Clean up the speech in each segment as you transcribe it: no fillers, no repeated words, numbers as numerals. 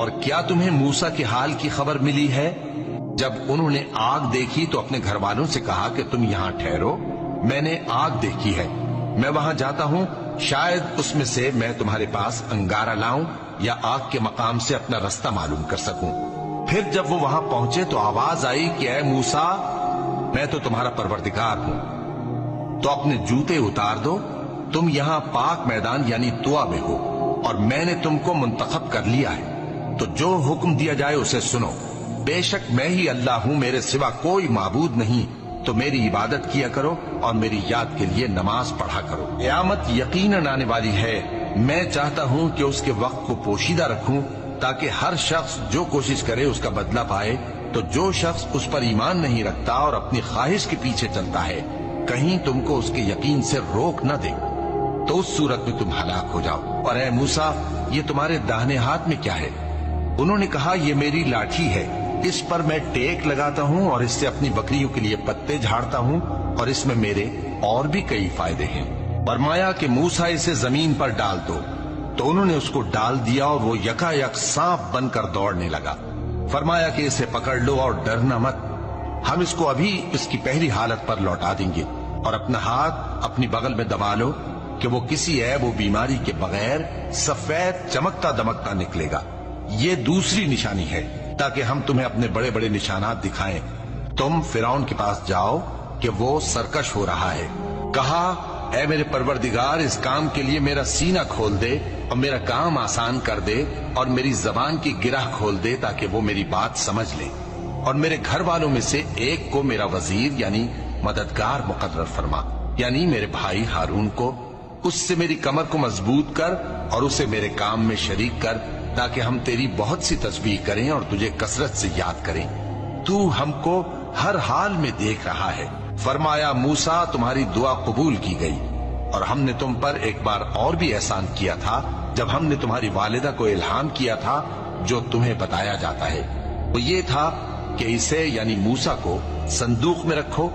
اور کیا تمہیں موسیٰ کے حال کی خبر ملی ہے؟ جب انہوں نے آگ دیکھی تو اپنے گھر والوں سے کہا کہ تم یہاں ٹھہرو، میں نے آگ دیکھی ہے، میں وہاں جاتا ہوں، شاید اس میں سے میں تمہارے پاس انگارہ لاؤں یا آگ کے مقام سے اپنا رستہ معلوم کر سکوں۔ پھر جب وہ وہاں پہنچے تو آواز آئی کہ اے موسیٰ، میں تو تمہارا پروردگار ہوں، تو اپنے جوتے اتار دو، تم یہاں پاک میدان یعنی طویٰ میں ہو، اور میں نے تم کو منتخب کر لیا ہے، تو جو حکم دیا جائے اسے سنو۔ بے شک میں ہی اللہ ہوں، میرے سوا کوئی معبود نہیں، تو میری عبادت کیا کرو اور میری یاد کے لیے نماز پڑھا کرو۔ قیامت یقیناً آنے والی ہے، میں چاہتا ہوں کہ اس کے وقت کو پوشیدہ رکھوں تاکہ ہر شخص جو کوشش کرے اس کا بدلہ پائے، تو جو شخص اس پر ایمان نہیں رکھتا اور اپنی خواہش کے پیچھے چلتا ہے، کہیں تم کو اس کے یقین سے روک نہ دے، تو اس صورت میں تم ہلاک ہو جاؤ۔ اور اے موسیٰ، یہ تمہارے داہنے ہاتھ میں کیا ہے؟ انہوں نے کہا یہ میری لاٹھی ہے، اس پر میں ٹیک لگاتا ہوں اور اس سے اپنی بکریوں کے لیے پتے جھاڑتا ہوں، اور اس میں میرے اور بھی کئی فائدے ہیں۔ فرمایا کہ موسیٰ اسے زمین پر ڈال دو، تو انہوں نے اس کو ڈال دیا اور وہ یکا یک سانپ بن کر دوڑنے لگا۔ فرمایا کہ اسے پکڑ لو اور ڈرنا مت، ہم اس کو ابھی اس کی پہلی حالت پر لوٹا دیں گے، اور اپنا ہاتھ اپنی بغل میں دبا لو کہ وہ کسی عیب و بیماری کے بغیر سفید چمکتا دمکتا نکلے گا۔ یہ دوسری نشانی ہے تاکہ ہم تمہیں اپنے بڑے بڑے نشانات دکھائیں۔ تم فرعون کے پاس جاؤ کہ وہ سرکش ہو رہا ہے۔ کہا اے میرے پروردگار، اس کام کے لیے میرا سینہ کھول دے اور میرا کام آسان کر دے، اور میری زبان کی گرہ کھول دے تاکہ وہ میری بات سمجھ لے، اور میرے گھر والوں میں سے ایک کو میرا وزیر یعنی مددگار مقرر فرما، یعنی میرے بھائی ہارون کو، اس سے میری کمر کو مضبوط کر اور اسے میرے کام میں شریک کر، تاکہ ہم تیری بہت سی تسبیح کریں اور تجھے کثرت سے یاد کریں، تو ہم کو ہر حال میں دیکھ رہا ہے۔ فرمایا موسیٰ، تمہاری دعا قبول کی گئی، اور ہم نے تم پر ایک بار اور بھی احسان کیا تھا جب ہم نے تمہاری والدہ کو الہام کیا تھا جو تمہیں بتایا جاتا ہے، وہ یہ تھا کہ اسے یعنی موسیٰ کو صندوق میں رکھو،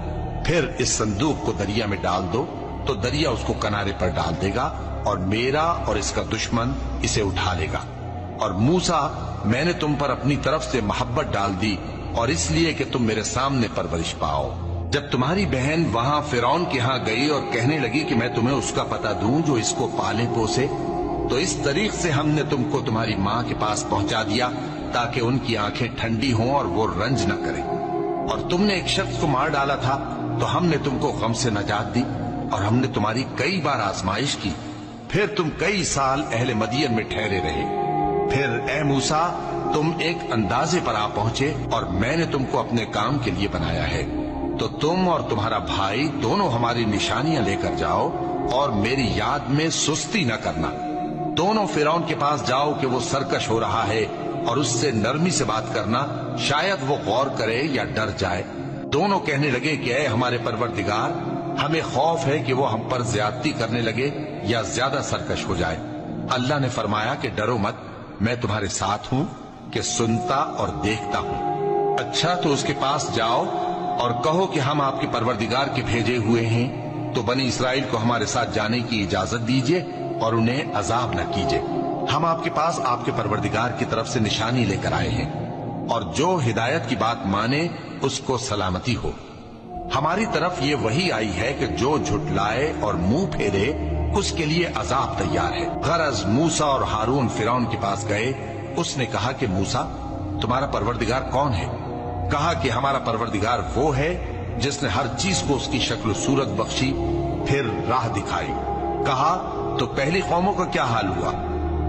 پھر اس صندوق کو دریا میں ڈال دو، تو دریا اس کو کنارے پر ڈال دے گا، اور میرا اور اس کا دشمن اسے اٹھا لے گا۔ اور موسیٰ، میں نے تم پر اپنی طرف سے محبت ڈال دی، اور اس لیے کہ تم میرے سامنے پرورش پاؤ۔ جب تمہاری بہن وہاں فرعون کے ہاں گئی اور کہنے لگی کہ میں تمہیں اس کا پتہ دوں جو اس کو پالے پوسے، تو اس طریق سے ہم نے تم کو تمہاری ماں کے پاس پہنچا دیا تاکہ ان کی آنکھیں ٹھنڈی ہوں اور وہ رنج نہ کرے۔ اور تم نے ایک شخص کو مار ڈالا تھا تو ہم نے تم کو غم سے نجات دی، اور ہم نے تمہاری کئی بار آزمائش کی، پھر تم کئی سال اہل مدین میں ٹھہرے رہے۔ پھر اے موسیٰ، تم ایک اندازے پر آ پہنچے، اور میں نے تم کو اپنے کام کے لیے بنایا ہے، تو تم اور تمہارا بھائی دونوں ہماری نشانیاں لے کر جاؤ، اور میری یاد میں سستی نہ کرنا۔ دونوں فرعون کے پاس جاؤ کہ وہ سرکش ہو رہا ہے، اور اس سے نرمی سے بات کرنا، شاید وہ غور کرے یا ڈر جائے۔ دونوں کہنے لگے کہ اے ہمارے پروردگار، ہمیں خوف ہے کہ وہ ہم پر زیادتی کرنے لگے یا زیادہ سرکش ہو جائے۔ اللہ نے فرمایا کہ ڈرو مت، میں تمہارے ساتھ ہوں کہ سنتا اور دیکھتا ہوں۔ اچھا تو اس کے پاس جاؤ اور کہو کہ ہم آپ کے پروردگار کے بھیجے ہوئے ہیں، تو بنی اسرائیل کو ہمارے ساتھ جانے کی اجازت دیجیے اور انہیں عذاب نہ کیجیے۔ ہم آپ کے پاس آپ کے پروردگار کی طرف سے نشانی لے کر آئے ہیں، اور جو ہدایت کی بات مانے اس کو سلامتی ہو۔ ہماری طرف یہ وحی آئی ہے کہ جو جھٹلائے اور منہ پھیرے اس کے لیے عذاب تیار ہے۔ غرض موسیٰ اور ہارون فرعون کے پاس گئے، اس نے کہا کہ موسیٰ، تمہارا پروردگار کون ہے؟ کہا کہ ہمارا پروردگار وہ ہے جس نے ہر چیز کو اس کی شکل و صورت بخشی، پھر راہ دکھائی۔ کہا تو پہلی قوموں کا کیا حال ہوا؟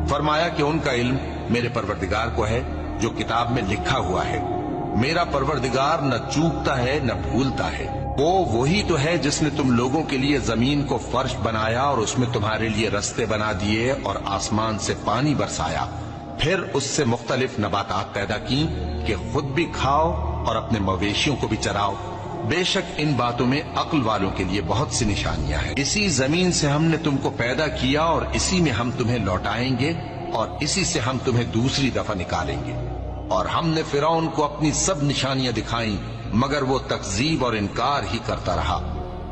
فرمایا کہ ان کا علم میرے پروردگار کو ہے جو کتاب میں لکھا ہوا ہے۔ میرا پروردگار نہ چوکتا ہے نہ بھولتا ہے۔ وہ وہی تو ہے جس نے تم لوگوں کے لیے زمین کو فرش بنایا اور اس میں تمہارے لیے رستے بنا دیے اور آسمان سے پانی برسایا، پھر اس سے مختلف نباتات پیدا کی کہ خود بھی کھاؤ اور اپنے مویشیوں کو بھی چراؤ۔ بے شک ان باتوں میں عقل والوں کے لیے بہت سی نشانیاں ہیں۔ اسی زمین سے ہم نے تم کو پیدا کیا اور اسی میں ہم تمہیں لوٹائیں گے اور اسی سے ہم تمہیں دوسری دفعہ نکالیں گے۔ اور ہم نے فرعون کو اپنی سب نشانیاں دکھائیں مگر وہ تکذیب اور انکار ہی کرتا رہا۔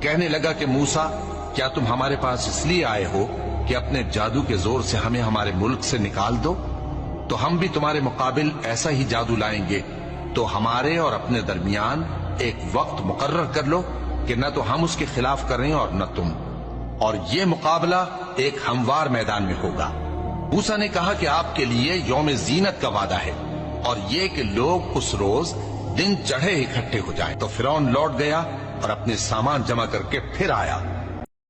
کہنے لگا کہ موسیٰ، کیا تم ہمارے پاس اس لیے آئے ہو کہ اپنے جادو کے زور سے ہمیں ہمارے ملک سے نکال دو؟ تو ہم بھی تمہارے مقابل ایسا ہی جادو لائیں گے، تو ہمارے اور اپنے درمیان ایک وقت مقرر کر لو کہ نہ تو ہم اس کے خلاف کریں اور نہ تم، اور یہ مقابلہ ایک ہموار میدان میں ہوگا۔ موسیٰ نے کہا کہ آپ کے لیے یوم زینت کا وعدہ ہے، اور یہ کہ لوگ اس روز دن چڑھے اکٹھے ہو جائیں۔ تو فرعون لوٹ گیا اور اپنے سامان جمع کر کے پھر آیا